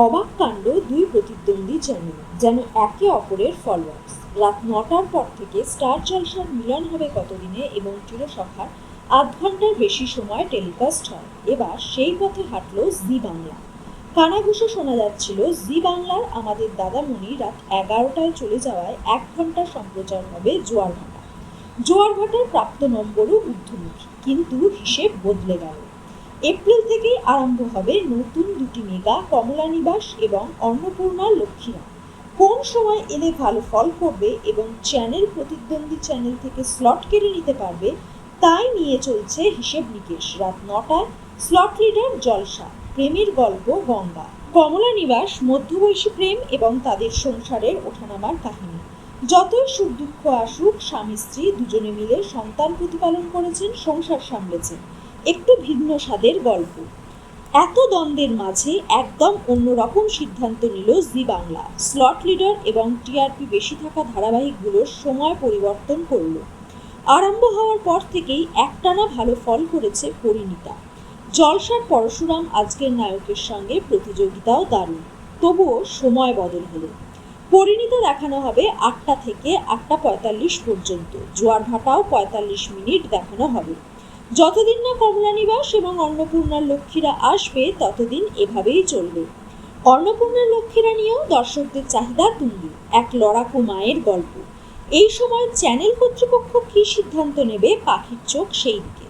অবাক কাণ্ড দুই প্রতিদ্বন্দ্বী চ্যানেল, যেন একে অপরের ফলোয়ার্স। রাত ৯টার পর থেকে স্টার জলসার মিলন হবে কতদিনে এবং চিরসখার আধ ঘন্টার বেশি সময় টেলিকাস্ট হয়। এবার সেই পথে হাঁটল জি বাংলা। কানাঘুষো শোনা যাচ্ছিল জি বাংলার আমাদের দাদামণি রাত ১১টায় চলে যাওয়ায় ১ ঘন্টা সম্প্রচার হবে জোয়ার ভাটা। জোয়ার ভাটার প্রাপ্ত নম্বরও ঊর্ধ্বমুখী, কিন্তু হিসেব বদলে গেল। এপ্রিল থেকেই আরম্ভ হবে নতুন দুটি মেগা, কমলা নিবাস এবং অন্নপূর্ণা লক্ষ্মীরা। কোন সময় এলে ভালো ফল করবে এবং চ্যানেল প্রতিদ্বন্দ্বী চ্যানেল থেকে স্লট কেড়ে নিতে পারবে, তাই নিয়ে চলছে হিসেব নিকেশ। রাত ৯টায় স্লট লিডার জলসা, প্রেমের গল্প গঙ্গা। কমলা নিবাস মধ্যবয়সী প্রেম এবং তাদের সংসারের ওঠানামার কাহিনী। যতই সুখ দুঃখ আসুক, স্বামী স্ত্রী দুজনে মিলে সন্তান প্রতিপালন করেছেন, সংসার সামলেছেন। একটু ভিন্ন স্বাদের গল্প। এত দ্বন্দ্বের মাঝে একদম অন্যরকম সিদ্ধান্ত নিল জি বাংলা। স্লট লিডার এবং টিআরপি বেশি থাকা ধারাবাহিকগুলোর সময় পরিবর্তন করল। আরম্ভ হওয়ার পর থেকেই একটানা ভালো ফল করেছে পরিণীতা। জলসার পরশুরাম আজকের নায়কের সঙ্গে প্রতিযোগিতাও দারুণ, তবুও সময় বদল হলো। পরিণীতা দেখানো হবে ৮টা থেকে ৮টা ৪৫ পর্যন্ত। জোয়ার ভাটাও ৪৫ মিনিট দেখানো হবে। যতদিন না কমলা নিবাস এবং অন্নপূর্ণার লক্ষ্মীরা আসবে, ততদিন এভাবেই চলবে। অন্নপূর্ণার লক্ষ্মীরা নিয়েও দর্শকদের চাহিদা তুঙ্গে। এক লড়াকু মায়ের গল্প। এই সময় চ্যানেল কর্তৃপক্ষ কী সিদ্ধান্ত নেবে, পাখির চোখ সেই দিকে।